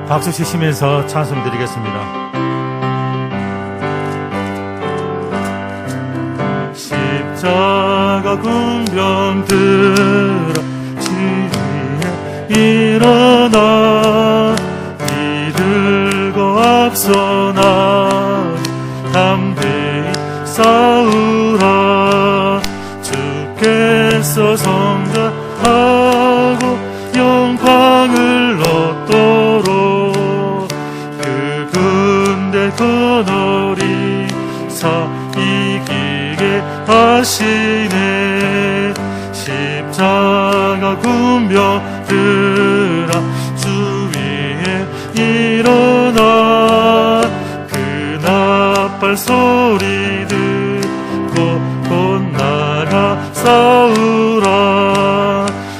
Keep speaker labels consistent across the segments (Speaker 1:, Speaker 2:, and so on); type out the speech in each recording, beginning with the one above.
Speaker 1: 박수 치시면서 찬송 드리겠습니다. 십자가 군병 들어 지 위에 일어나 이들고 앞서 나 담대히 싸우라. 주께서 성자하고 영광을 얻도록 그 군대 거너리 사 이기게 하시네. 십자가 군병들아 주 위에 일어나 그 나팔 소리 듣고 곧 나가 싸우라.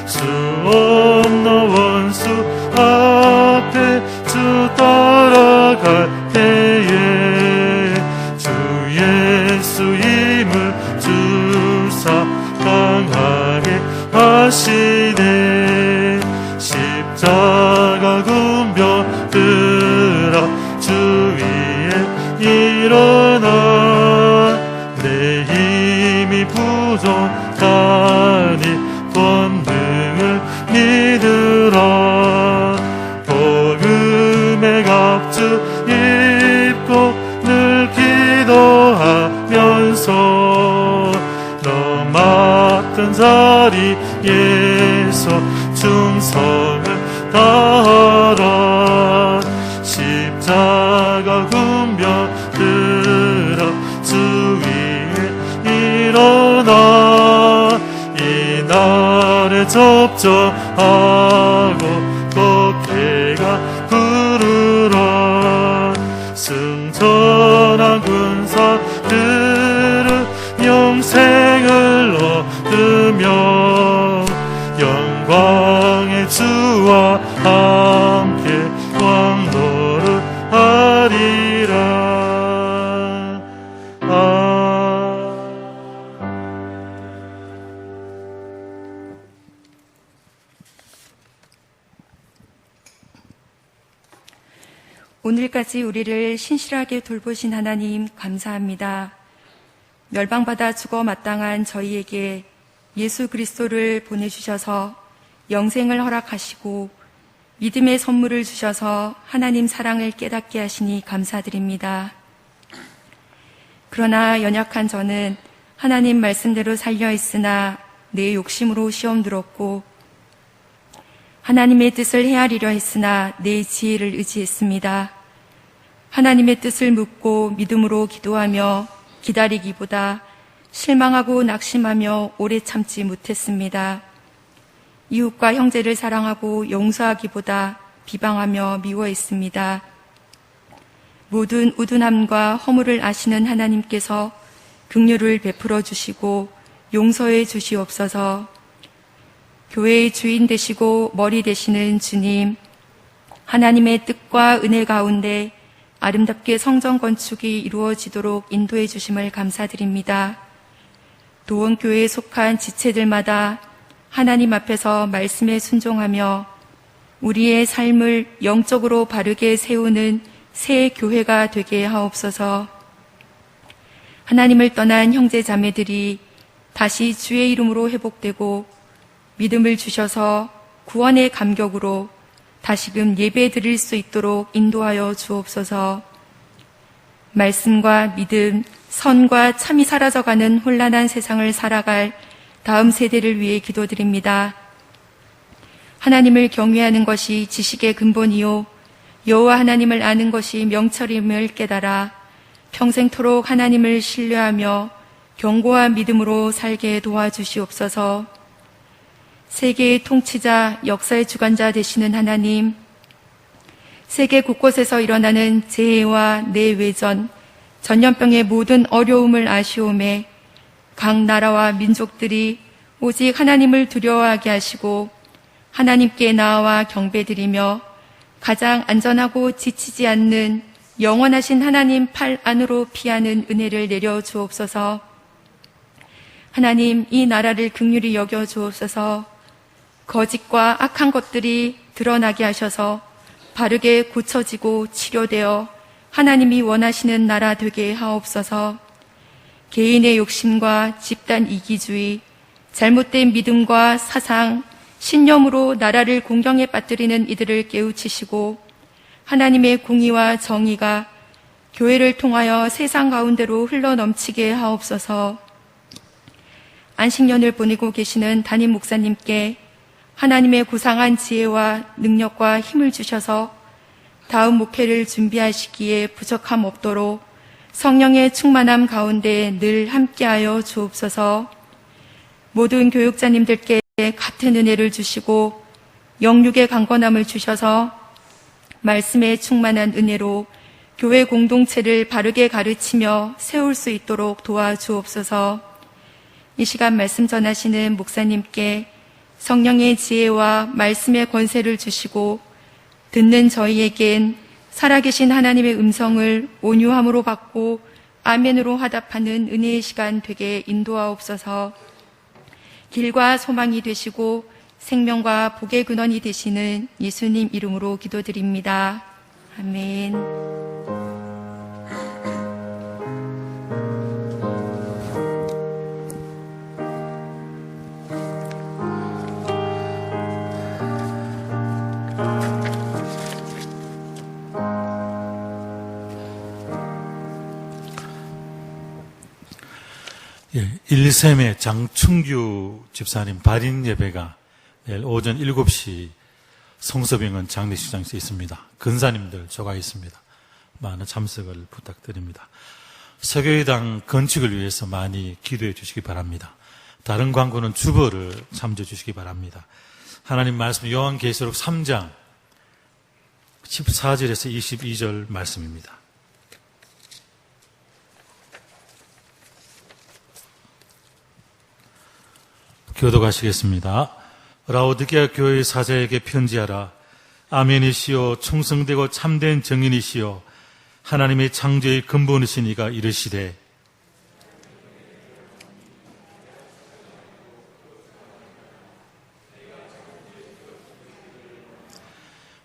Speaker 1: 수 없는 원수 앞에 주 따라갈 때에 주 예수임을 주사 강하게 하시네. 십자가 군병들아 주 위에 일어나 내 힘이 부족하니 권능을 믿으라. 복음의 갑주 입고 늘 기도하면서 너 맡은 자리에서 충성을 다하라. 십자가 군병들아 주 위에 일어나 이 날에 접종하고 꼭대가 부르라. 승천한 군사들은 영생을 얻으며 영광의 주와 함께 왕노를 하리라.
Speaker 2: 오늘까지 우리를 신실하게 돌보신 하나님 감사합니다. 멸망받아 죽어 마땅한 저희에게 예수 그리스도를 보내주셔서 영생을 허락하시고 믿음의 선물을 주셔서 하나님 사랑을 깨닫게 하시니 감사드립니다. 그러나 연약한 저는 하나님 말씀대로 살려 있으나 내 욕심으로 시험 들었고 하나님의 뜻을 헤아리려 했으나 내 지혜를 의지했습니다. 하나님의 뜻을 묻고 믿음으로 기도하며 기다리기보다 실망하고 낙심하며 오래 참지 못했습니다. 이웃과 형제를 사랑하고 용서하기보다 비방하며 미워했습니다. 모든 우둔함과 허물을 아시는 하나님께서 긍휼을 베풀어 주시고 용서해 주시옵소서. 교회의 주인 되시고 머리 되시는 주님, 하나님의 뜻과 은혜 가운데 아름답게 성전 건축이 이루어지도록 인도해 주심을 감사드립니다. 도원교회에 속한 지체들마다 하나님 앞에서 말씀에 순종하며 우리의 삶을 영적으로 바르게 세우는 새 교회가 되게 하옵소서. 하나님을 떠난 형제 자매들이 다시 주의 이름으로 회복되고 믿음을 주셔서 구원의 감격으로 다시금 예배 드릴 수 있도록 인도하여 주옵소서. 말씀과 믿음, 선과 참이 사라져가는 혼란한 세상을 살아갈 다음 세대를 위해 기도드립니다. 하나님을 경외하는 것이 지식의 근본이요 여호와 하나님을 아는 것이 명철임을 깨달아 평생토록 하나님을 신뢰하며 견고한 믿음으로 살게 도와주시옵소서. 세계의 통치자, 역사의 주관자 되시는 하나님, 세계 곳곳에서 일어나는 재해와 내외전, 전염병의 모든 어려움을 아시오매 각 나라와 민족들이 오직 하나님을 두려워하게 하시고 하나님께 나아와 경배드리며 가장 안전하고 지치지 않는 영원하신 하나님 팔 안으로 피하는 은혜를 내려 주옵소서. 하나님, 이 나라를 긍휼히 여겨 주옵소서. 거짓과 악한 것들이 드러나게 하셔서 바르게 고쳐지고 치료되어 하나님이 원하시는 나라 되게 하옵소서. 개인의 욕심과 집단 이기주의, 잘못된 믿음과 사상, 신념으로 나라를 공경에 빠뜨리는 이들을 깨우치시고 하나님의 공의와 정의가 교회를 통하여 세상 가운데로 흘러넘치게 하옵소서. 안식년을 보내고 계시는 담임 목사님께 하나님의 고상한 지혜와 능력과 힘을 주셔서 다음 목회를 준비하시기에 부족함 없도록 성령의 충만함 가운데 늘 함께하여 주옵소서. 모든 교육자님들께 같은 은혜를 주시고 영육의 강건함을 주셔서 말씀의 충만한 은혜로 교회 공동체를 바르게 가르치며 세울 수 있도록 도와주옵소서. 이 시간 말씀 전하시는 목사님께 성령의 지혜와 말씀의 권세를 주시고 듣는 저희에겐 살아계신 하나님의 음성을 온유함으로 받고 아멘으로 화답하는 은혜의 시간 되게 인도하옵소서. 길과 소망이 되시고 생명과 복의 근원이 되시는 예수님 이름으로 기도드립니다. 아멘.
Speaker 1: 일샘의 장충규 집사님 발인 예배가 내일 오전 7시 성서병원 장례식장에서 있습니다. 근사님들 조가 있습니다. 많은 참석을 부탁드립니다. 서교회당 건축을 위해서 많이 기도해 주시기 바랍니다. 다른 광고는 주보를 참조해 주시기 바랍니다. 하나님 말씀 요한계시록 3장 14절에서 22절 말씀입니다. 교독하시겠습니다. 라오디게아 교회의 사자에게 편지하라. 아멘이시요 충성되고 참된 정인이시요 하나님의 창조의 근본이신 이가 이르시되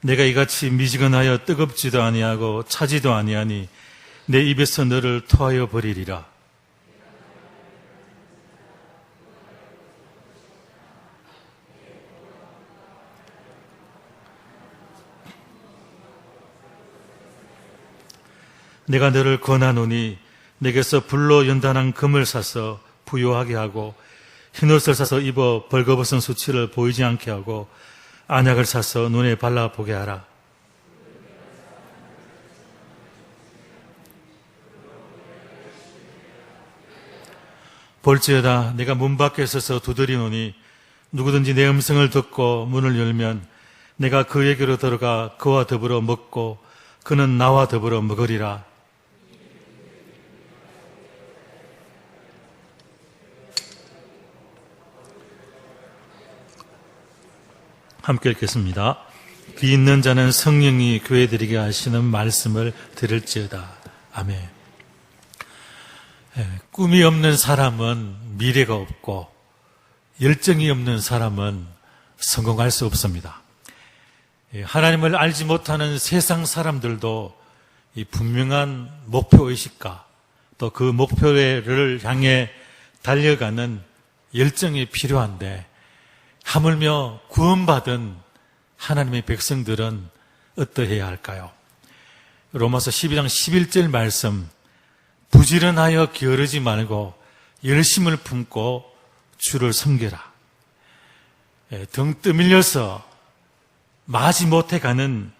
Speaker 1: 내가 이같이 미지근하여 뜨겁지도 아니하고 차지도 아니하니 내 입에서 너를 토하여 버리리라. 내가 너를 권하노니 내게서 불로 연단한 금을 사서 부요하게 하고 흰옷을 사서 입어 벌거벗은 수치를 보이지 않게 하고 안약을 사서 눈에 발라보게 하라. 볼지어다 내가 문 밖에 서서 두드리노니 누구든지 내 음성을 듣고 문을 열면 내가 그에게로 들어가 그와 더불어 먹고 그는 나와 더불어 먹으리라. 함께 읽겠습니다. 귀 있는 자는 성령이 교회들에게 하시는 말씀을 들을지어다. 아멘. 꿈이 없는 사람은 미래가 없고 열정이 없는 사람은 성공할 수 없습니다. 하나님을 알지 못하는 세상 사람들도 이 분명한 목표의식과 또 그 목표를 향해 달려가는 열정이 필요한데 하물며 구원받은 하나님의 백성들은 어떠해야 할까요? 로마서 12장 11절 말씀, 부지런하여 게으르지 말고 열심을 품고 주를 섬겨라. 등 떠밀려서 마지 못해 가는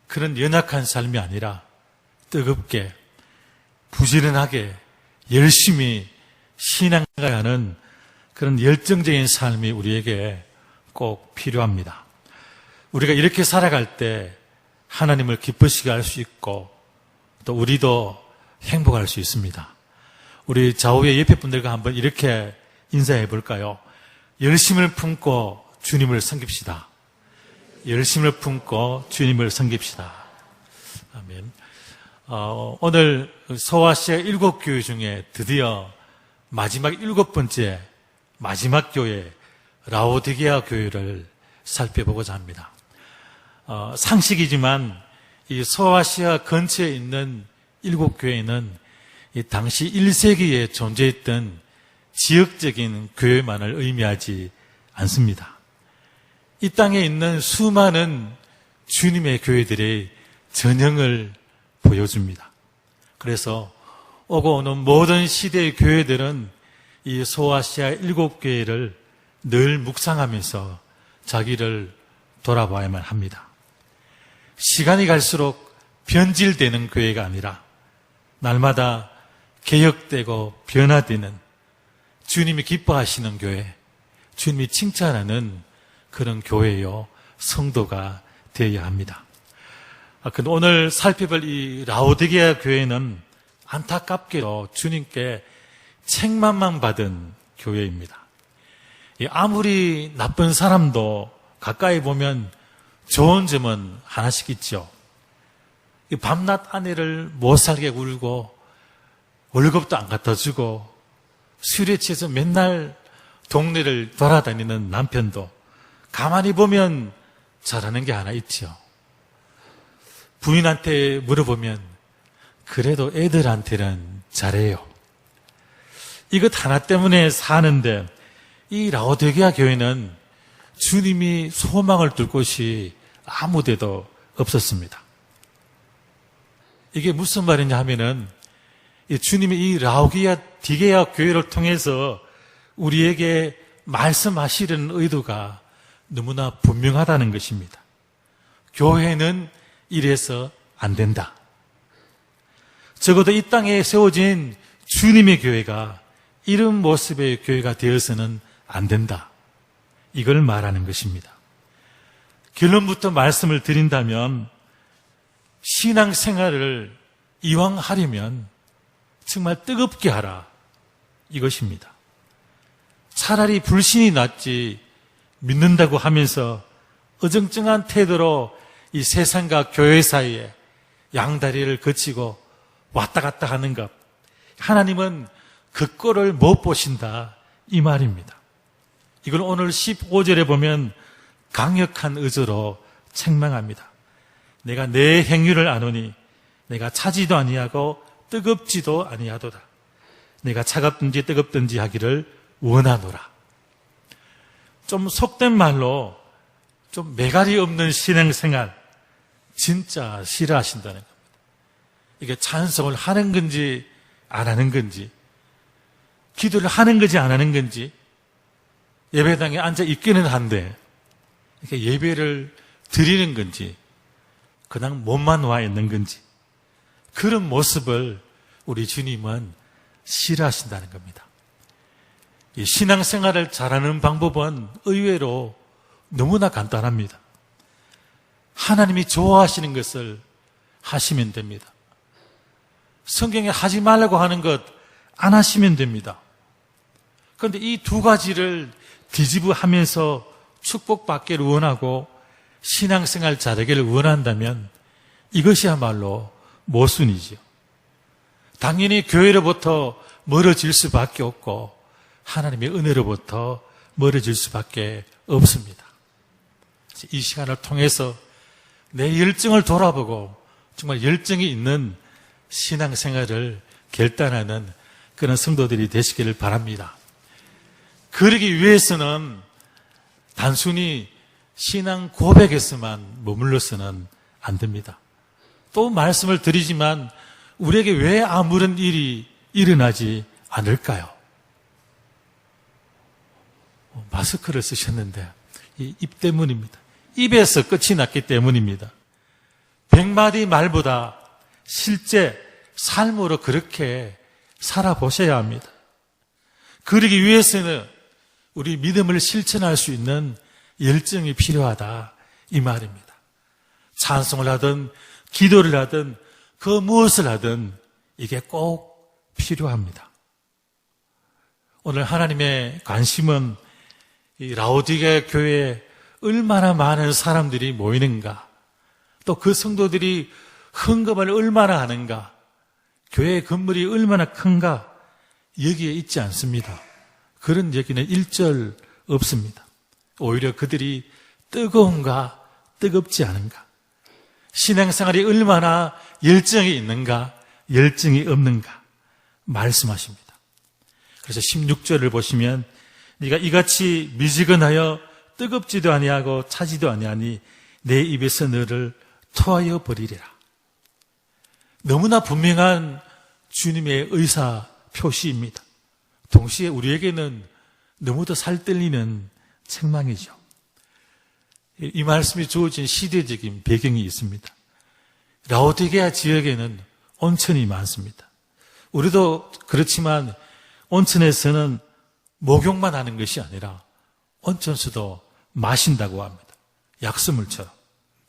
Speaker 1: 그런 연약한 삶이 아니라 뜨겁게 부지런하게 열심히 신앙하는 그런 열정적인 삶이 우리에게 꼭 필요합니다. 우리가 이렇게 살아갈 때 하나님을 기쁘시게 할 수 있고 또 우리도 행복할 수 있습니다. 우리 좌우의 옆에 분들과 한번 이렇게 인사해 볼까요? 열심을 품고 주님을 섬깁시다. 열심을 품고 주님을 섬깁시다. 아멘. 오늘 소아시아 7교회 중에 드디어 마지막 7번째 마지막 교회 라오디게아 교회를 살펴보고자 합니다. 상식이지만 이 소아시아 근처에 있는 7교회는 이 당시 1세기에 존재했던 지역적인 교회만을 의미하지 않습니다. 이 땅에 있는 수많은 주님의 교회들의 전형을 보여줍니다. 그래서 오고 오는 모든 시대의 교회들은 이 소아시아 7교회를 늘 묵상하면서 자기를 돌아봐야만 합니다. 시간이 갈수록 변질되는 교회가 아니라 날마다 개혁되고 변화되는 주님이 기뻐하시는 교회, 주님이 칭찬하는 그런 교회요, 성도가 되어야 합니다. 근데 오늘 살펴볼 이 라오디게아 교회는 안타깝게도 주님께 책망만 받은 교회입니다. 아무리 나쁜 사람도 가까이 보면 좋은 점은 하나씩 있죠. 밤낮 아내를 못 살게 굴고 월급도 안 갖다 주고 술에 취해서 맨날 동네를 돌아다니는 남편도 가만히 보면 잘하는 게 하나 있죠. 부인한테 물어보면 그래도 애들한테는 잘해요. 이것 하나 때문에 사는데 이 라오디게아 교회는 주님이 소망을 둘 곳이 아무 데도 없었습니다. 이게 무슨 말이냐 하면은 주님이 이 라오디게아 교회를 통해서 우리에게 말씀하시려는 의도가 너무나 분명하다는 것입니다. 교회는 이래서 안 된다. 적어도 이 땅에 세워진 주님의 교회가 이런 모습의 교회가 되어서는 안 된다. 이걸 말하는 것입니다. 결론부터 말씀을 드린다면 신앙생활을 이왕 하려면 정말 뜨겁게 하라. 이것입니다. 차라리 불신이 낫지 믿는다고 하면서 어정쩡한 태도로 이 세상과 교회 사이에 양다리를 거치고 왔다 갔다 하는 것, 하나님은 그 꼴을 못 보신다 이 말입니다. 이걸 오늘 15절에 보면 강력한 의조로 책망합니다. 내가 내 행위를 아노니 내가 차지도 아니하고 뜨겁지도 아니하도다. 내가 차갑든지 뜨겁든지 하기를 원하노라. 좀 속된 말로 좀 매갈이 없는 신앙생활 진짜 싫어하신다는 겁니다. 이게 찬송을 하는 건지 안 하는 건지, 기도를 하는 건지 안 하는 건지, 예배당에 앉아 있기는 한데 이렇게 예배를 드리는 건지 그냥 몸만 와 있는 건지, 그런 모습을 우리 주님은 싫어하신다는 겁니다. 이 신앙생활을 잘하는 방법은 의외로 너무나 간단합니다. 하나님이 좋아하시는 것을 하시면 됩니다. 성경에 하지 말라고 하는 것 안 하시면 됩니다. 그런데 이 두 가지를 뒤집어하면서 축복받기를 원하고 신앙생활 잘하기를 원한다면 이것이야말로 모순이지요. 당연히 교회로부터 멀어질 수밖에 없고 하나님의 은혜로부터 멀어질 수밖에 없습니다. 이 시간을 통해서 내 열정을 돌아보고 정말 열정이 있는 신앙생활을 결단하는 그런 성도들이 되시기를 바랍니다. 그러기 위해서는 단순히 신앙 고백에서만 머물러서는 안 됩니다. 또 말씀을 드리지만 우리에게 왜 아무런 일이 일어나지 않을까요? 마스크를 쓰셨는데 이 입 때문입니다. 입에서 끝이 났기 때문입니다. 100마디 말보다 실제 삶으로 그렇게 살아보셔야 합니다. 그러기 위해서는 우리 믿음을 실천할 수 있는 열정이 필요하다 이 말입니다. 찬송을 하든 기도를 하든 그 무엇을 하든 이게 꼭 필요합니다. 오늘 하나님의 관심은 이 라오디게아 교회에 얼마나 많은 사람들이 모이는가, 또 그 성도들이 헌금을 얼마나 하는가, 교회 건물이 얼마나 큰가, 여기에 있지 않습니다. 그런 얘기는 일절 없습니다. 오히려 그들이 뜨거운가 뜨겁지 않은가, 신앙생활이 얼마나 열정이 있는가, 열정이 없는가 말씀하십니다. 그래서 16절을 보시면 네가 이같이 미지근하여 뜨겁지도 아니하고 차지도 아니하니 내 입에서 너를 토하여 버리리라. 너무나 분명한 주님의 의사 표시입니다. 동시에 우리에게는 너무도 살뜰리는 책망이죠. 이 말씀이 주어진 시대적인 배경이 있습니다. 라오디게아 지역에는 온천이 많습니다. 우리도 그렇지만 온천에서는 목욕만 하는 것이 아니라 온천수도 마신다고 합니다. 약수물처럼.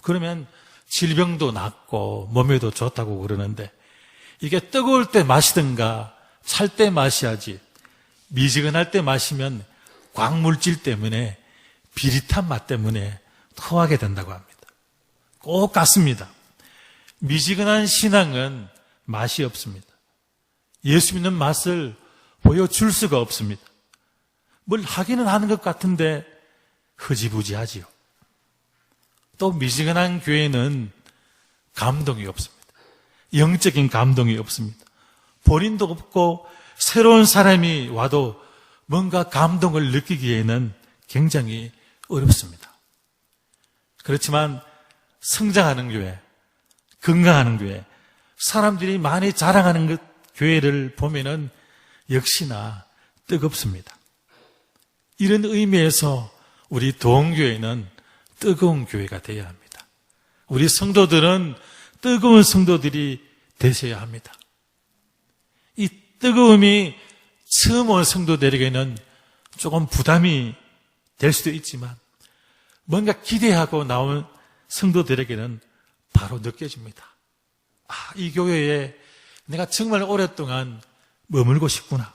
Speaker 1: 그러면 질병도 낫고 몸에도 좋다고 그러는데 이게 뜨거울 때 마시든가 찰 때 마셔야지 미지근할 때 마시면 광물질 때문에 비릿한 맛 때문에 토하게 된다고 합니다. 꼭 같습니다. 미지근한 신앙은 맛이 없습니다. 예수 믿는 맛을 보여줄 수가 없습니다. 뭘 하기는 하는 것 같은데 흐지부지하지요. 또 미지근한 교회는 감동이 없습니다. 영적인 감동이 없습니다. 본인도 없고 새로운 사람이 와도 뭔가 감동을 느끼기에는 굉장히 어렵습니다. 그렇지만 성장하는 교회, 건강하는 교회, 사람들이 많이 자랑하는 교회를 보면은 역시나 뜨겁습니다. 이런 의미에서 우리 도원교회는 뜨거운 교회가 되어야 합니다. 우리 성도들은 뜨거운 성도들이 되셔야 합니다. 이 뜨거움이 처음 온 성도들에게는 조금 부담이 될 수도 있지만 뭔가 기대하고 나온 성도들에게는 바로 느껴집니다. 이 교회에 내가 정말 오랫동안 머물고 싶구나.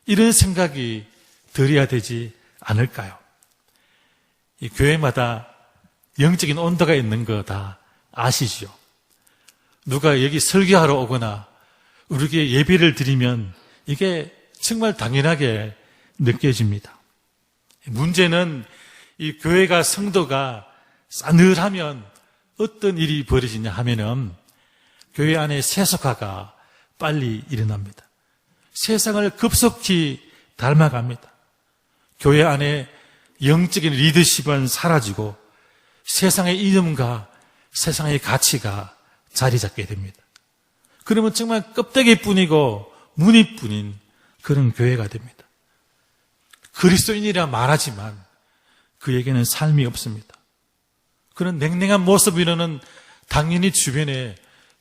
Speaker 1: 이런 생각이 들어야 되지 않을까요? 이 교회마다 영적인 온도가 있는 거 다 아시죠? 누가 여기 설교하러 오거나 우리에게 예배를 드리면 이게 정말 당연하게 느껴집니다. 문제는 이 교회가 성도가 싸늘하면 어떤 일이 벌어지냐 하면은 교회 안에 세속화가 빨리 일어납니다. 세상을 급속히 닮아갑니다. 교회 안에 영적인 리더십은 사라지고 세상의 이념과 세상의 가치가 자리 잡게 됩니다. 그러면 정말 껍데기뿐이고 무늬뿐인 그런 교회가 됩니다. 그리스도인이라 말하지만 그에게는 삶이 없습니다. 그런 냉랭한 모습이로는 당연히 주변에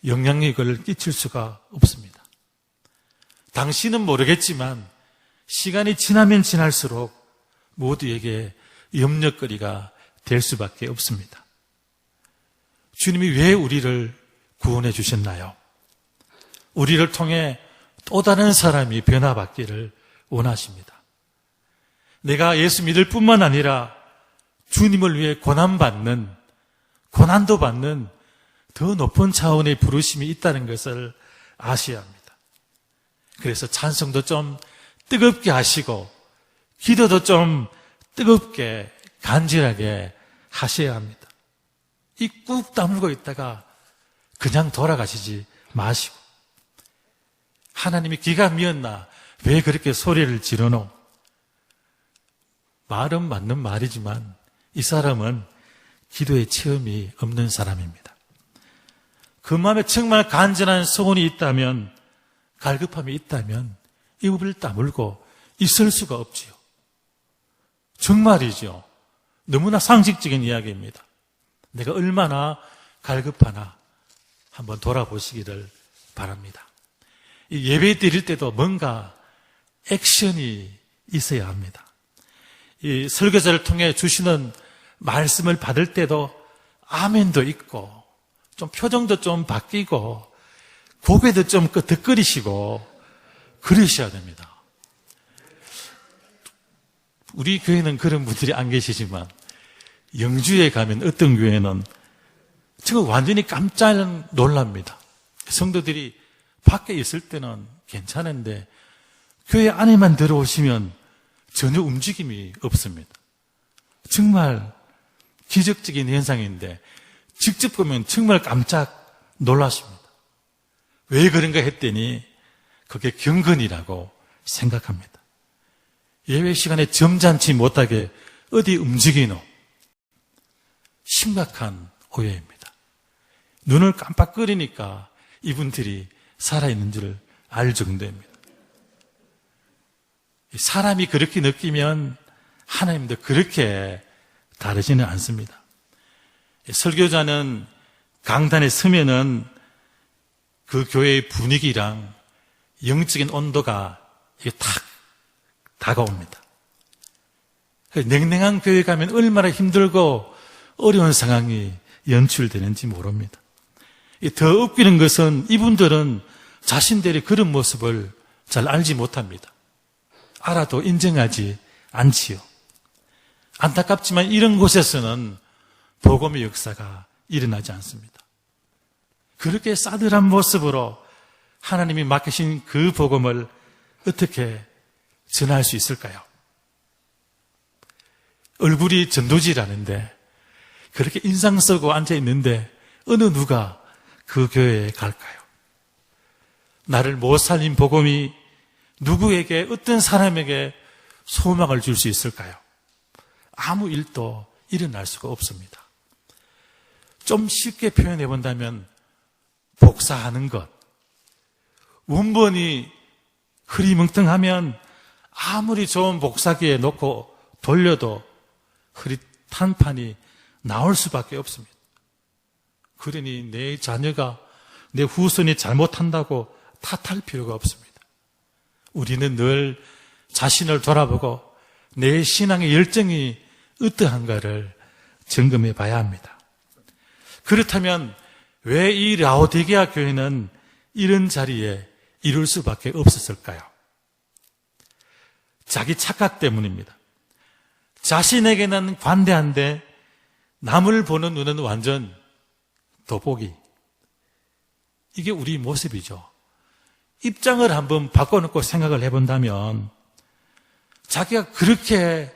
Speaker 1: 영향력을 끼칠 수가 없습니다. 당신은 모르겠지만 시간이 지나면 지날수록 모두에게 염려거리가 될 수밖에 없습니다. 주님이 왜 우리를 구원해 주셨나요? 우리를 통해 또 다른 사람이 변화받기를 원하십니다. 내가 예수 믿을 뿐만 아니라 주님을 위해 고난도 받는 더 높은 차원의 부르심이 있다는 것을 아셔야 합니다. 그래서 찬송도 좀 뜨겁게 하시고 기도도 좀 뜨겁게 간절하게 하셔야 합니다. 이 꾹 다물고 있다가 그냥 돌아가시지 마시고 하나님이 기가 미었나? 왜 그렇게 소리를 지르노? 말은 맞는 말이지만 이 사람은 기도의 체험이 없는 사람입니다. 그 마음에 정말 간절한 소원이 있다면, 갈급함이 있다면 입을 다물고 있을 수가 없지요. 정말이죠. 너무나 상식적인 이야기입니다. 내가 얼마나 갈급하나 한번 돌아보시기를 바랍니다. 이 예배 드릴 때도 뭔가 액션이 있어야 합니다. 이 설교자를 통해 주시는 말씀을 받을 때도 아멘도 있고 좀 표정도 좀 바뀌고 고개도 좀 끄덕거리시고 그러셔야 됩니다. 우리 교회는 그런 분들이 안 계시지만 영주에 가면 어떤 교회는 지금 완전히 깜짝 놀랍니다. 성도들이 밖에 있을 때는 괜찮은데 교회 안에만 들어오시면 전혀 움직임이 없습니다. 정말 기적적인 현상인데 직접 보면 정말 깜짝 놀라십니다. 왜 그런가 했더니 그게 경건이라고 생각합니다. 예배 시간에 점잖지 못하게 어디 움직이노? 심각한 오해입니다. 눈을 깜빡거리니까 이분들이 살아있는 줄을 알 정도입니다. 사람이 그렇게 느끼면 하나님도 그렇게 다르지는 않습니다. 설교자는 강단에 서면은 그 교회의 분위기랑 영적인 온도가 탁 다가옵니다. 냉랭한 교회 가면 얼마나 힘들고 어려운 상황이 연출되는지 모릅니다. 더 웃기는 것은 이분들은 자신들의 그런 모습을 잘 알지 못합니다. 알아도 인정하지 않지요. 안타깝지만 이런 곳에서는 복음의 역사가 일어나지 않습니다. 그렇게 싸늘한 모습으로 하나님이 맡기신 그 복음을 어떻게 전할 수 있을까요? 얼굴이 전도지라는데 그렇게 인상 쓰고 앉아 있는데 어느 누가 그 교회에 갈까요? 나를 못 살린 복음이 누구에게, 어떤 사람에게 소망을 줄 수 있을까요? 아무 일도 일어날 수가 없습니다. 좀 쉽게 표현해 본다면 복사하는 것. 원본이 흐리멍텅하면 아무리 좋은 복사기에 놓고 돌려도 흐릿한 판이 나올 수밖에 없습니다. 그러니 내 자녀가, 내 후손이 잘못한다고 탓할 필요가 없습니다. 우리는 늘 자신을 돌아보고 내 신앙의 열정이 어떠한가를 점검해 봐야 합니다. 그렇다면 왜 이 라오디게아 교회는 이런 자리에 이룰 수밖에 없었을까요? 자기 착각 때문입니다. 자신에게는 관대한데 남을 보는 눈은 완전 돋보기. 이게 우리 모습이죠. 입장을 한번 바꿔놓고 생각을 해본다면 자기가 그렇게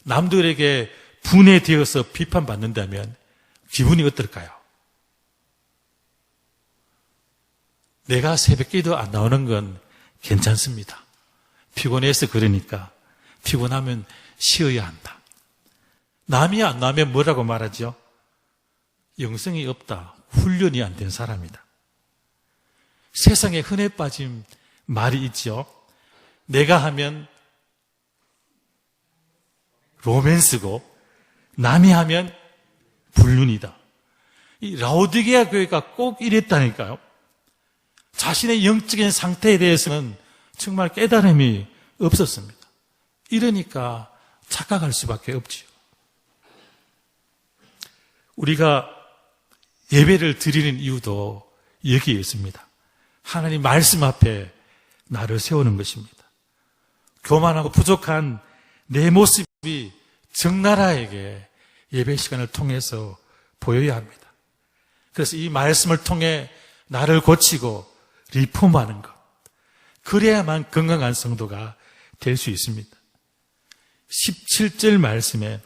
Speaker 1: 남들에게 분해되어서 비판받는다면 기분이 어떨까요? 내가 새벽기도 안 나오는 건 괜찮습니다. 피곤해서 그러니까 피곤하면 쉬어야 한다. 남이 안 나오면 뭐라고 말하죠? 영성이 없다. 훈련이 안 된 사람이다. 세상에 흔해 빠진 말이 있죠. 내가 하면 로맨스고 남이 하면 불륜이다. 이 라오디게아 교회가 꼭 이랬다니까요. 자신의 영적인 상태에 대해서는 정말 깨달음이 없었습니다. 이러니까 착각할 수밖에 없지요. 우리가 예배를 드리는 이유도 여기에 있습니다. 하나님 말씀 앞에 나를 세우는 것입니다. 교만하고 부족한 내 모습이 적나라하게 예배 시간을 통해서 보여야 합니다. 그래서 이 말씀을 통해 나를 고치고 리폼하는 것. 그래야만 건강한 성도가 될 수 있습니다. 17절 말씀에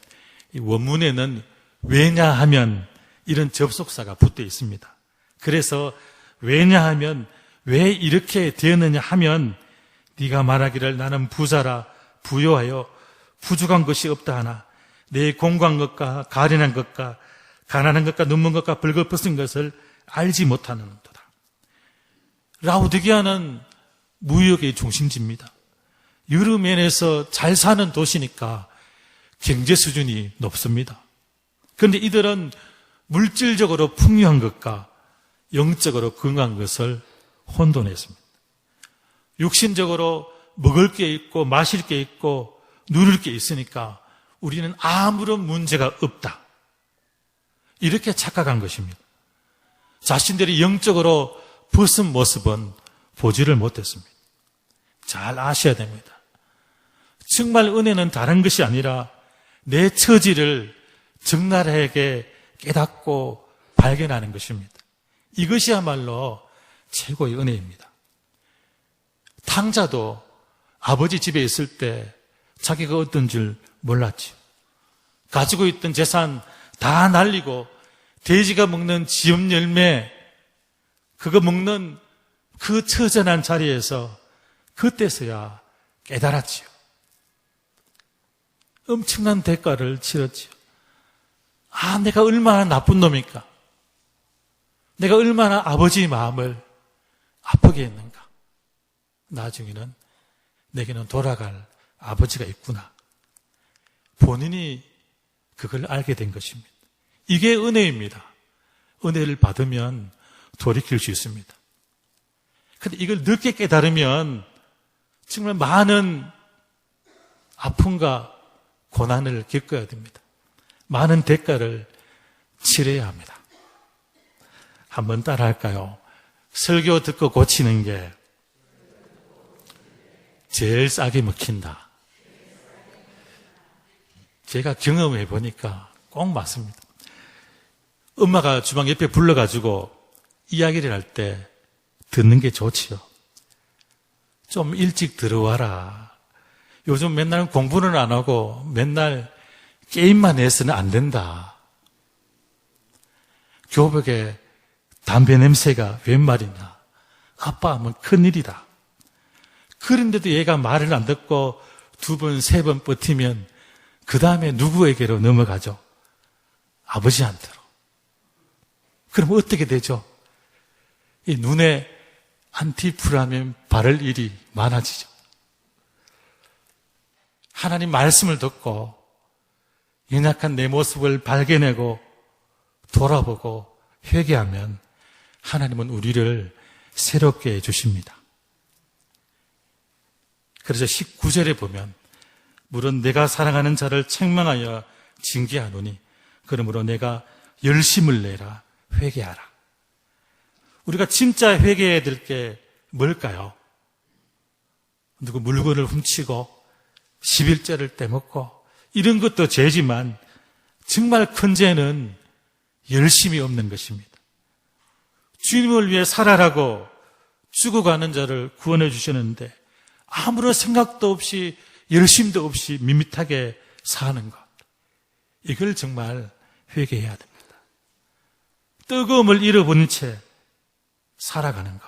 Speaker 1: 원문에는 왜냐하면 이런 접속사가 붙어 있습니다. 그래서 왜냐하면 왜 이렇게 되었느냐 하면 네가 말하기를 나는 부자라 부요하여 부족한 것이 없다 하나 내 공고한 것과 가련한 것과 가난한 것과 눈먼 것과 벌거벗은 것을 알지 못하는도다. 라오디게아는 무역의 중심지입니다. 유럽면에서 잘 사는 도시니까 경제 수준이 높습니다. 그런데 이들은 물질적으로 풍요한 것과 영적으로 건강한 것을 혼돈했습니다. 육신적으로 먹을 게 있고 마실 게 있고 누릴 게 있으니까 우리는 아무런 문제가 없다. 이렇게 착각한 것입니다. 자신들이 영적으로 벗은 모습은 보지를 못했습니다. 잘 아셔야 됩니다. 정말 은혜는 다른 것이 아니라 내 처지를 적나라하게 깨닫고 발견하는 것입니다. 이것이야말로 최고의 은혜입니다. 탕자도 아버지 집에 있을 때 자기가 어떤 줄 몰랐지요. 가지고 있던 재산 다 날리고 돼지가 먹는 지엽 열매, 그거 먹는 그 처절한 자리에서 그때서야 깨달았지요. 엄청난 대가를 치렀지요. 아, 내가 얼마나 나쁜 놈일까? 내가 얼마나 아버지의 마음을 아프게 했는가? 나중에는 내게는 돌아갈 아버지가 있구나. 본인이 그걸 알게 된 것입니다. 이게 은혜입니다. 은혜를 받으면 돌이킬 수 있습니다. 근데 이걸 늦게 깨달으면 정말 많은 아픔과 고난을 겪어야 됩니다. 많은 대가를 치러야 합니다. 한번 따라할까요? 설교 듣고 고치는 게 제일 싸게 먹힌다. 제가 경험해 보니까 꼭 맞습니다. 엄마가 주방 옆에 불러가지고 이야기를 할 때 듣는 게 좋지요. 좀 일찍 들어와라. 요즘 맨날 공부는 안 하고 맨날 게임만 해서는 안 된다. 교복에 담배 냄새가 웬 말이냐. 아빠 하면 큰일이다. 그런데도 얘가 말을 안 듣고 2번, 3번 버티면 그 다음에 누구에게로 넘어가죠? 아버지한테로. 그럼 어떻게 되죠? 이 눈에 안티프라면 바를 일이 많아지죠. 하나님 말씀을 듣고 연약한 내 모습을 발견하고 돌아보고 회개하면 하나님은 우리를 새롭게 해주십니다. 그래서 19절에 보면 물론 내가 사랑하는 자를 책망하여 징계하노니 그러므로 내가 열심을 내라 회개하라. 우리가 진짜 회개해야 될 게 뭘까요? 누구 물건을 훔치고 11조를 떼먹고 이런 것도 죄지만 정말 큰 죄는 열심이 없는 것입니다. 주님을 위해 살아라고 죽어가는 자를 구원해 주셨는데 아무런 생각도 없이 열심도 없이 밋밋하게 사는 것. 이걸 정말 회개해야 됩니다. 뜨거움을 잃어버린 채 살아가는 것.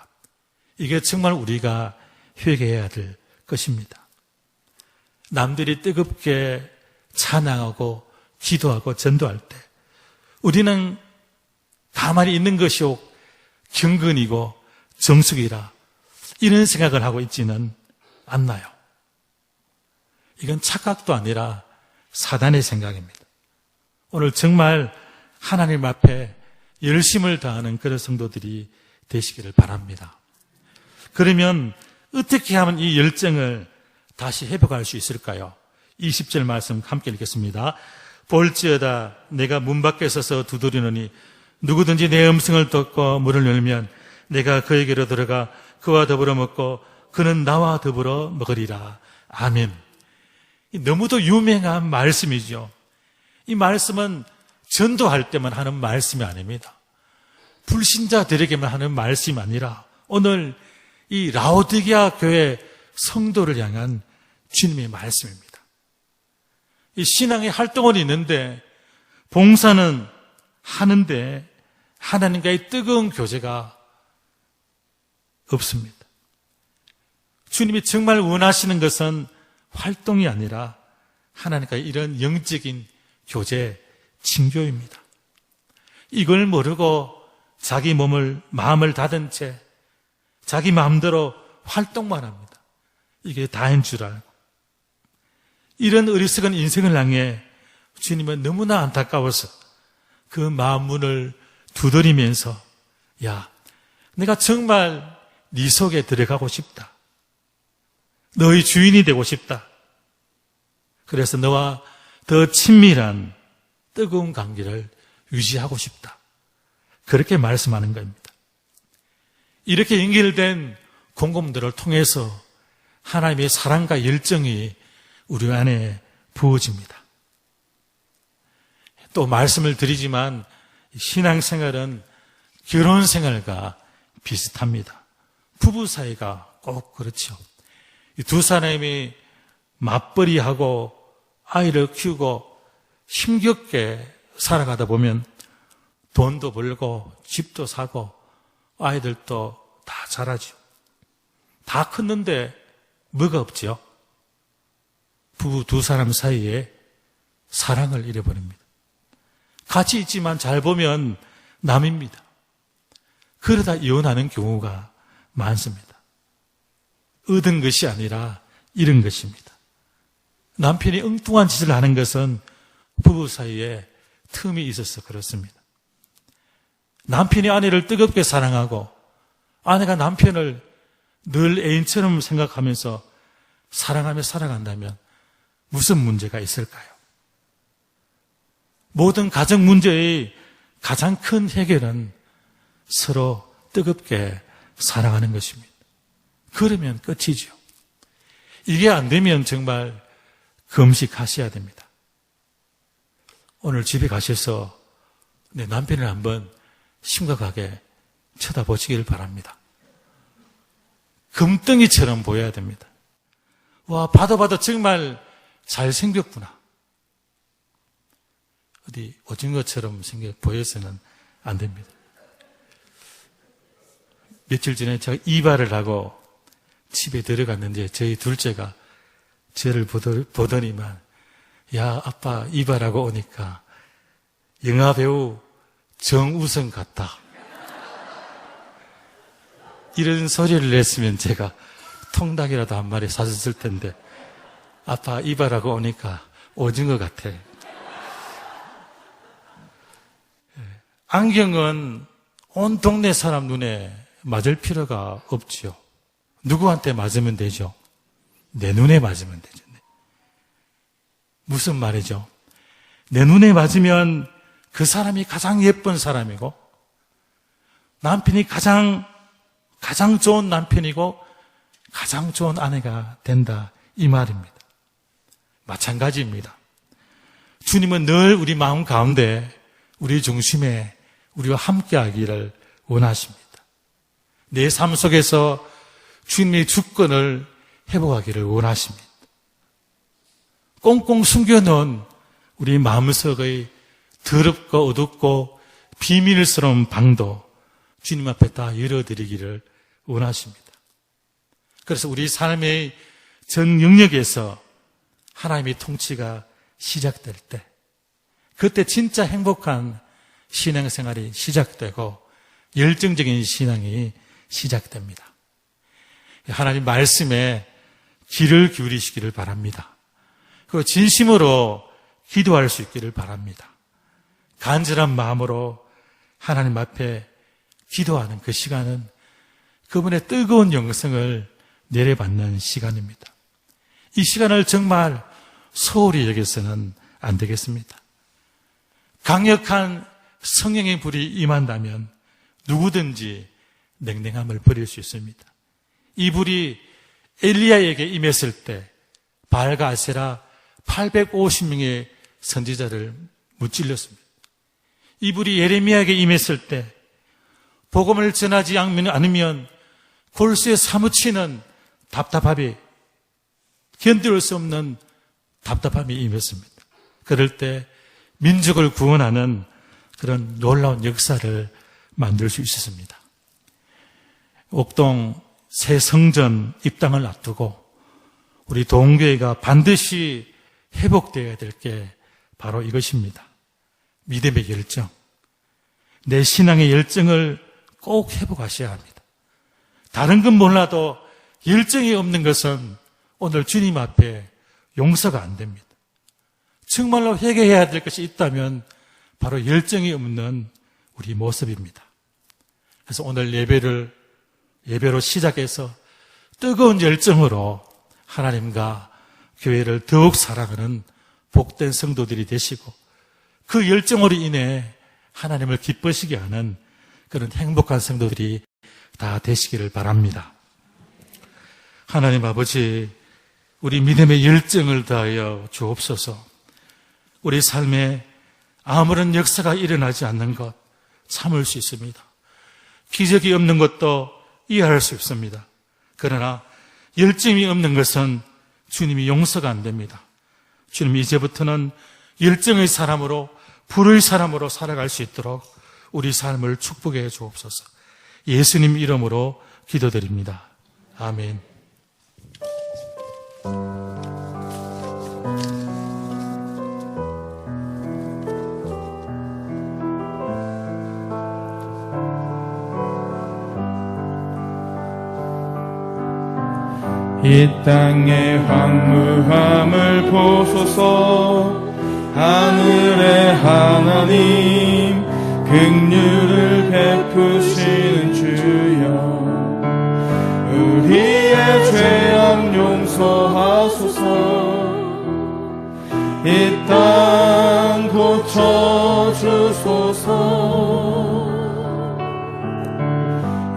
Speaker 1: 이게 정말 우리가 회개해야 될 것입니다. 남들이 뜨겁게 찬양하고 기도하고 전도할 때 우리는 가만히 있는 것이 경건이고 정숙이라 이런 생각을 하고 있지는 않나요? 이건 착각도 아니라 사단의 생각입니다. 오늘 정말 하나님 앞에 열심을 다하는 그런 성도들이 되시기를 바랍니다. 그러면 어떻게 하면 이 열정을 다시 회복할 수 있을까요? 20절 말씀 함께 읽겠습니다. 볼지어다 내가 문 밖에 서서 두드리노니 누구든지 내 음성을 듣고 문을 열면 내가 그에게로 들어가 그와 더불어 먹고 그는 나와 더불어 먹으리라. 아멘. 너무도 유명한 말씀이죠. 이 말씀은 전도할 때만 하는 말씀이 아닙니다. 불신자들에게만 하는 말씀이 아니라 오늘 이 라오디게아 교회 성도를 향한 주님의 말씀입니다. 이 신앙의 활동은 있는데 봉사는 하는데 하나님과의 뜨거운 교제가 없습니다. 주님이 정말 원하시는 것은 활동이 아니라 하나님과의 이런 영적인 교제, 친교입니다. 이걸 모르고 자기 마음을 닫은 채 자기 마음대로 활동만 합니다. 이게 다인 줄 알고. 이런 어리석은 인생을 향해 주님은 너무나 안타까워서 그 마음 문을 두드리면서 야, 내가 정말 네 속에 들어가고 싶다. 너의 주인이 되고 싶다. 그래서 너와 더 친밀한 뜨거운 관계를 유지하고 싶다. 그렇게 말씀하는 겁니다. 이렇게 연결된 공감들을 통해서 하나님의 사랑과 열정이 우리 안에 부어집니다. 또 말씀을 드리지만 신앙생활은 결혼생활과 비슷합니다. 부부 사이가 꼭 그렇죠. 이 두 사람이 맞벌이하고 아이를 키우고 힘겹게 살아가다 보면 돈도 벌고 집도 사고 아이들도 다 자라죠. 다 컸는데 뭐가 없죠? 부부 두 사람 사이에 사랑을 잃어버립니다. 같이 있지만 잘 보면 남입니다. 그러다 이혼하는 경우가 많습니다. 얻은 것이 아니라 잃은 것입니다. 남편이 엉뚱한 짓을 하는 것은 부부 사이에 틈이 있어서 그렇습니다. 남편이 아내를 뜨겁게 사랑하고 아내가 남편을 늘 애인처럼 생각하면서 사랑하며 살아간다면 무슨 문제가 있을까요? 모든 가정 문제의 가장 큰 해결은 서로 뜨겁게 사랑하는 것입니다. 그러면 끝이죠. 이게 안 되면 정말 금식하셔야 됩니다. 오늘 집에 가셔서 내 남편을 한번 심각하게 쳐다보시길 바랍니다. 금덩이처럼 보여야 됩니다. 와, 봐도 정말 잘생겼구나. 어디 오징어처럼 보여서는 안 됩니다. 며칠 전에 제가 이발을 하고 집에 들어갔는데 저희 둘째가 저를 보더니만 야, 아빠 이발하고 오니까 영화배우 정우성 같다. 이런 소리를 냈으면 제가 통닭이라도 한 마리 사줬을 텐데 아빠 이발하고 오니까 오징어 같아. 안경은 온 동네 사람 눈에 맞을 필요가 없지요. 누구한테 맞으면 되죠? 내 눈에 맞으면 되죠. 무슨 말이죠? 내 눈에 맞으면 그 사람이 가장 예쁜 사람이고 남편이 가장 좋은 남편이고 가장 좋은 아내가 된다 이 말입니다. 마찬가지입니다. 주님은 늘 우리 마음 가운데 우리 중심에 우리와 함께하기를 원하십니다. 내 삶 속에서 주님의 주권을 회복하기를 원하십니다. 꽁꽁 숨겨놓은 우리 마음속의 더럽고 어둡고 비밀스러운 방도 주님 앞에 다 열어드리기를 원하십니다. 그래서 우리 삶의 전 영역에서 하나님의 통치가 시작될 때 그때 진짜 행복한 신앙생활이 시작되고 열정적인 신앙이 시작됩니다. 하나님 말씀에 귀를 기울이시기를 바랍니다. 그리고 진심으로 기도할 수 있기를 바랍니다. 간절한 마음으로 하나님 앞에 기도하는 그 시간은 그분의 뜨거운 영성을 내려받는 시간입니다. 이 시간을 정말 소홀히 여겨서는 안 되겠습니다. 강력한 성령의 불이 임한다면 누구든지 냉랭함을 버릴 수 있습니다. 이 불이 엘리야에게 임했을 때 바알과 아세라 850명의 선지자를 무찔렀습니다. 이 불이 예레미야에게 임했을 때 복음을 전하지 않으면 골수에 사무치는 답답함이 견딜 수 없는 답답함이 임했습니다. 그럴 때 민족을 구원하는 그런 놀라운 역사를 만들 수 있었습니다. 옥동 새 성전 입당을 앞두고 우리 동교회가 반드시 회복되어야 될 게 바로 이것입니다. 믿음의 열정. 내 신앙의 열정을 꼭 회복하셔야 합니다. 다른 건 몰라도 열정이 없는 것은 오늘 주님 앞에 용서가 안 됩니다. 정말로 회개해야 될 것이 있다면 바로 열정이 없는 우리 모습입니다. 그래서 오늘 예배로 시작해서 뜨거운 열정으로 하나님과 교회를 더욱 사랑하는 복된 성도들이 되시고 그 열정으로 인해 하나님을 기쁘시게 하는 그런 행복한 성도들이 다 되시기를 바랍니다. 하나님 아버지, 우리 믿음의 열정을 다하여 주옵소서. 우리 삶에 아무런 역사가 일어나지 않는 것 참을 수 있습니다. 기적이 없는 것도 이해할 수 있습니다. 그러나 열정이 없는 것은 주님이 용서가 안 됩니다. 주님이 이제부터는 열정의 사람으로 불의 사람으로 살아갈 수 있도록 우리 삶을 축복해 주옵소서. 예수님 이름으로 기도드립니다. 아멘.
Speaker 3: 이 땅의 황무함을 보소서. 하늘의 하나님 긍휼을 베푸시는 주여, 우리의 죄악 용서하소서. 이 땅 고쳐주소서.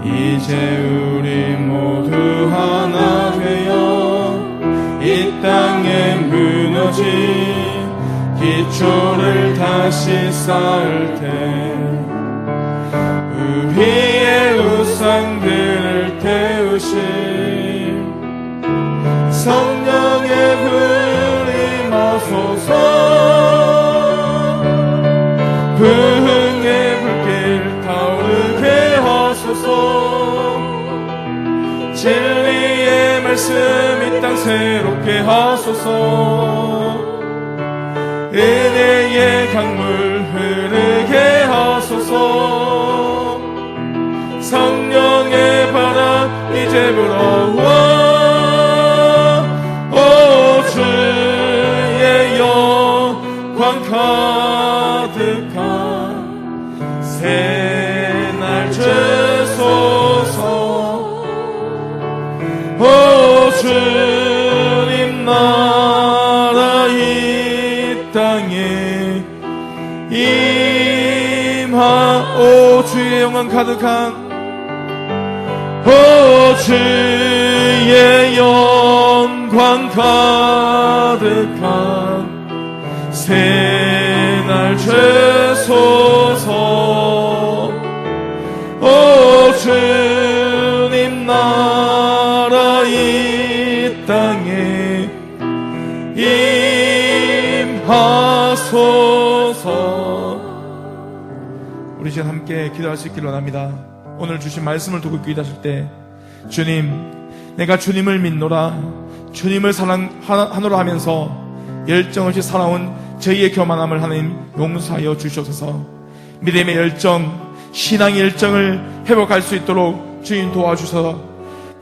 Speaker 3: 이제 우리 모두 하나 되어 이 땅에 무너진 기초를 다시 쌓을 때 우리의 우상들을 태우신 성령의 불이 임하소서. 부흥의 불길 타오르게 하소서. 진리의 말씀 이 땅 새롭게 하소서. 은혜의 강물 흐르게 하소서. 성령의 바람 이제 불어와. 오 주의 영광 가득한 새날 주소서. 오 주님 나라 이 땅에 임하. 오 주의 영광 가득한, 오 주의 영광 가득한 새날 주소서. 오 주님 나라 이 땅에 임하소서. 우리 이제 함께 기도할 수 있기를 원합니다. 오늘 주신 말씀을 두고 기도하실 때, 주님, 내가 주님을 믿노라, 주님을 사랑하노라 하면서 열정 없이 살아온 저희의 교만함을 하나님 용서하여 주시옵소서. 믿음의 열정, 신앙의 열정을 회복할 수 있도록 주님 도와주셔서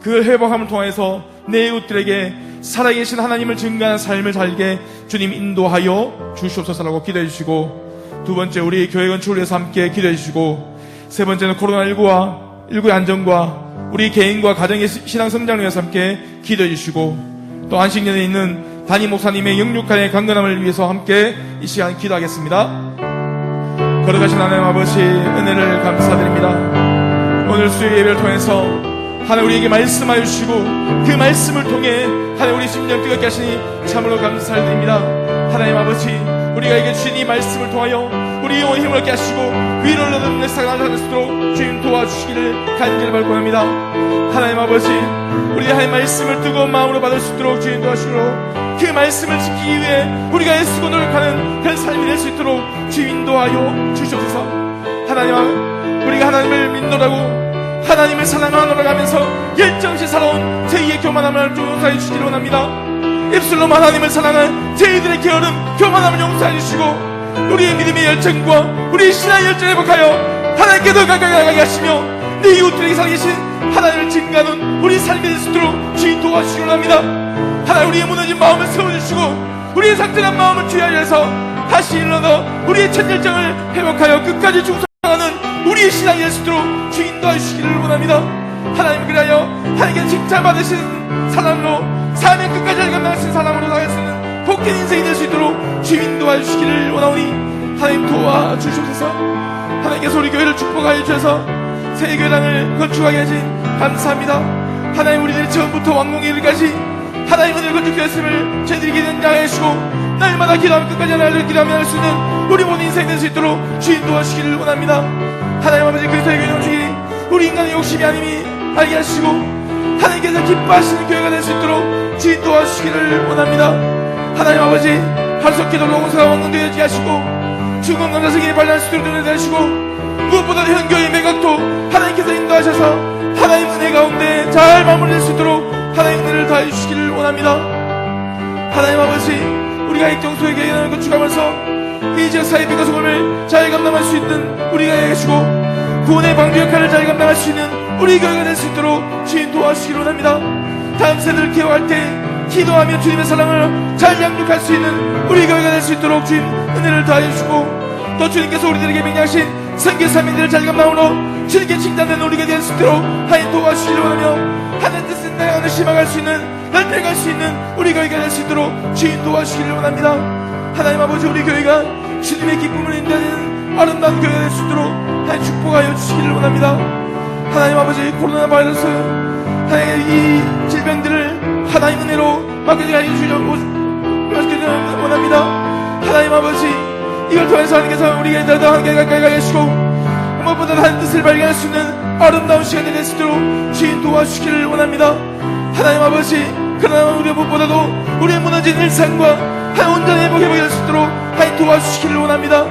Speaker 3: 그 회복함을 통해서 내 이웃들에게 살아계신 하나님을 증거하는 삶을 살게 주님 인도하여 주시옵소서라고 기도해 주시고, 두 번째 우리 교회 건축을 위해서 함께 기도해 주시고, 세 번째는 코로나19의 안전과 우리 개인과 가정의 신앙 성장을 위해서 함께 기도해 주시고, 또 안식년에 있는 담임 목사님의 영육간의 강건함을 위해서 함께 이 시간 기도하겠습니다. 걸어가신 하나님 아버지 은혜를 감사드립니다. 오늘 수요 예배를 통해서 하나님 우리에게 말씀하여 주시고 그 말씀을 통해 하나님 우리 심령 뜨겁게 하시니 참으로 감사드립니다. 하나님 아버지, 우리가 이게 주신 이 말씀을 통하여 우리 영혼 힘을 얻게 하시고 위로를 얻는 역사가 나타날 주님 도와주시기를 간절히 바랍니다. 하나님 아버지, 우리 하나님 말씀을 뜨거운 마음으로 받을 수 있도록 주님 도와주시고 그 말씀을 지키기 위해 우리가 애쓰고 노력하는 그런 삶이 될 수 있도록 주님 인도하여 주시옵소서. 하나님, 우리가 하나님을 믿노라고 하나님을 사랑하노라고 하면서 열정없이 살아온 제2의 교만함을 용서해 주시기를 원합니다. 입술로만 하나님을 사랑한 저희들의 게으름, 교만함을 용서해 주시고 우리의 믿음의 열정과 우리의 신앙의 열정을 회복하여 하나님께 더 가까이 나가게 하시며 내 이웃들에게 살아계신 하나님을 증거하는 우리 삶이 될 수 있도록 주님 도와주시기 원합니다. 하나님, 우리의 무너진 마음을 세워주시고 우리의 상처난 마음을 주의하여서 다시 일어나 우리의 첫 열정을 회복하여 끝까지 충성하는 우리의 신앙이 될 수 있도록 주 인도해 주시기를 원합니다. 하나님, 그리하여 하나님께 칭찬받으신 사람으로 삶의 끝까지 감당하신 사람으로 나갈 수 있는 복된 인생이 될 수 있도록 주 인도해 주시기를 원하오니 하나님 도와주시옵소서. 하나님께서 우리 교회를 축복하여 주셔서 새 교회당을 건축하게 하신 감사합니다. 하나님, 우리들이 처음부터 왕궁에 이르기까지 하나님 은혜를 건축되었음을 저희들이 기대하여 주시고 날마다 기도하면 끝까지 하나님을 기도하며 할 수 있는 우리 모든 인생이 될 수 있도록 주인 도와주시기를 원합니다. 하나님 아버지, 그리스도의 교회 넘치기 우리 인간의 욕심이 아님이 알게 하시고 하나님께서 기뻐하시는 교회가 될 수 있도록 주인 도와주시기를 원합니다. 하나님 아버지, 하루속기도 로고사가 왕궁되어지게 하시고 죽은 남자성이 발랄할 수 있도록 은혜를 하시고 무엇보다도 현교의 매각도 하나님께서 인도하셔서 하나님 은혜 가운데 잘 마무리될 수 있도록 하나님 은혜를 다해 주시기를 원합니다. 하나님 아버지, 우리가 액정소에게 일어나는 것 주가면서 이 지역 사회비가 소금을 잘 감당할 수 있는 우리가 계시고 구원의 방주 역할을 잘 감당할 수 있는 우리 교회가 될 수 있도록 주님 도와주시기를 원합니다. 다음 세대를 기억할 때 기도하며 주님의 사랑을 잘 양육할 수 있는 우리 교회가 될 수 있도록 주님 은혜를 다해 주시고, 또 주님께서 우리들에게 명령하신 선교 사명들을 잘 감당함으로 주님께 칭찬되는 우리가 될 수 있도록 하나님 도와주시기를 원하며, 하나님 뜻을 나아가는 심화갈 수 있는, 넓혀갈 수 있는 우리 교회가 될 수 있도록 주님 도와주시기를 원합니다. 하나님 아버지, 우리 교회가 주님의 기쁨을 인도하는 아름다운 교회가 될 수 있도록 하나님 축복하여 주시기를 원합니다. 하나님 아버지, 코로나 바이러스 하나님 이 질병들을 하나님 은혜로 막게 하여 주시려고 원합니다. 하나님 아버지, 이걸 통해서 하나님께서 우리에게 더 함께 가까이 하시고 무엇보다 하나님 뜻을 발견할 수 있는 아름다운 시간이 될 수 있도록 주인 도와주시기를 원합니다. 하나님 아버지, 그러나 우리 무엇보다도 우리의 무너진 일상과 하나님 온전히 회복이 될 수 있도록 하나님 도와주시기를 원합니다.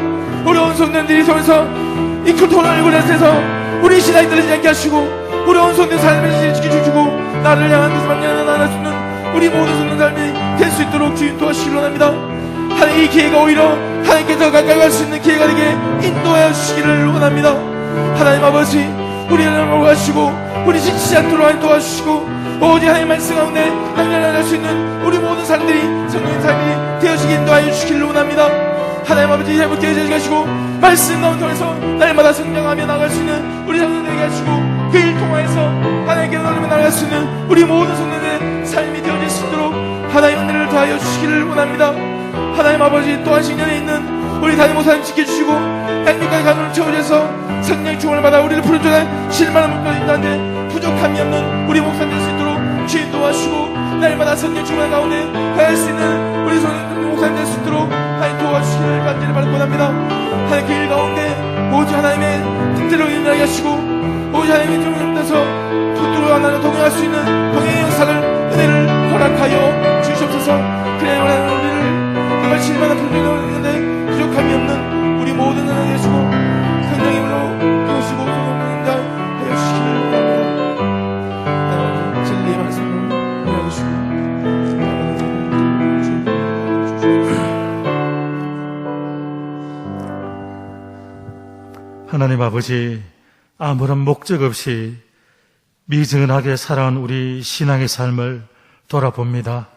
Speaker 3: 우리 온 성도들이 통해서 이 코로나 얼굴에서 우리 신앙이 떨어지지 않게 하시고, 우리 온 성도의 삶을 지켜주시고, 나를 향한 뜻을 방향할 수 있는 우리 모든 성도 삶이 될 수 있도록 주인 도와주시기를 원합니다. 하나님, 이 기회가 오히려 하나님께서 가까이 갈 수 있는 기회가 되게 인도하여 주시기를 원합니다. 하나님 아버지, 우리를 보호하시고 우리 지치지 않도록 하나님 도와주시고, 오직 하나님 말씀 가운데 하나님 수 있는 우리 모든 사람들이 성령의 삶이 되어지게 인도하여 주시기를 원합니다. 하나님 아버지, 회복케 해주시고 말씀 가운데 통해서 날마다 성장하며 나갈 수 있는 우리 성도들에게 하시고, 그 일 통하여서 하나님께로 나르며 나갈 수 있는 우리 모든 성도들의 삶이 되어질 수 있도록 하나님 은혜를 더하여 주시기를 원합니다. 하나님 아버지, 또한 신년에 있는 우리 담임 목사님 지켜주시고 양육까지 가문을 채워줘서 성령 충만을 받아 우리를 푸른존한 실만한 목표를 인도하는데 부족함이 없는 우리 목사님 될 수 있도록 주인 도와주시고, 날마다 성령 충만 가운데 가할 수 있는 우리 목사님 될 수 있도록 하나님 도와주시기를 간절히 바라고 합니다. 하나님, 그 일 가운데 오직 하나님의 뜻대로 일어나게 하시고, 오직 하나님의 종에서 붙들어 하나님 동행할 수 있는 동행의 역사를 은혜를 허락하여 주시옵소서. 그래야 하나님 우리를 정말 실만한 분들이 있는데 부족함이 없는 우리 모든 하나님 되시고 성령의 힘으로 배우시고 성령님과 하여 주시기를 바랍니다. 진리의 말씀을 알려주시고
Speaker 1: 하나님 아버지, 아무런 목적 없이 미지근하게 살아온 우리 신앙의 삶을 돌아봅니다.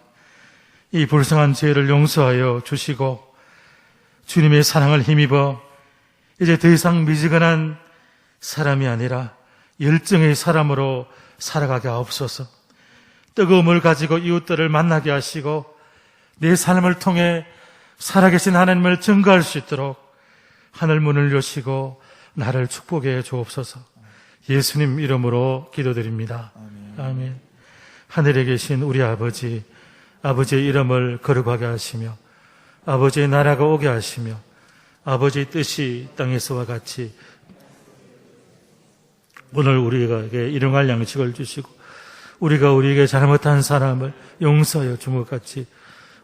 Speaker 1: 이 불쌍한 죄를 용서하여 주시고 주님의 사랑을 힘입어 이제 더 이상 미지근한 사람이 아니라 열정의 사람으로 살아가게 하옵소서. 뜨거움을 가지고 이웃들을 만나게 하시고 내 삶을 통해 살아계신 하나님을 증거할 수 있도록 하늘 문을 여시고 나를 축복해 주옵소서. 예수님 이름으로 기도드립니다. 아멘. 하늘에 계신 우리 아버지, 아버지의 이름을 거룩하게 하시며 아버지의 나라가 오게 하시며 아버지의 뜻이 땅에서와 같이 오늘 우리에게 일용할 양식을 주시고 우리가 우리에게 잘못한 사람을 용서하여 준 것 같이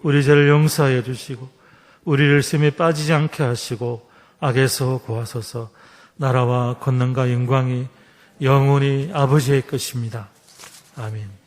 Speaker 1: 우리 죄를 용서하여 주시고 우리를 심에 빠지지 않게 하시고 악에서 구하소서. 나라와 권능과 영광이 영원히 아버지의 것입니다. 아멘.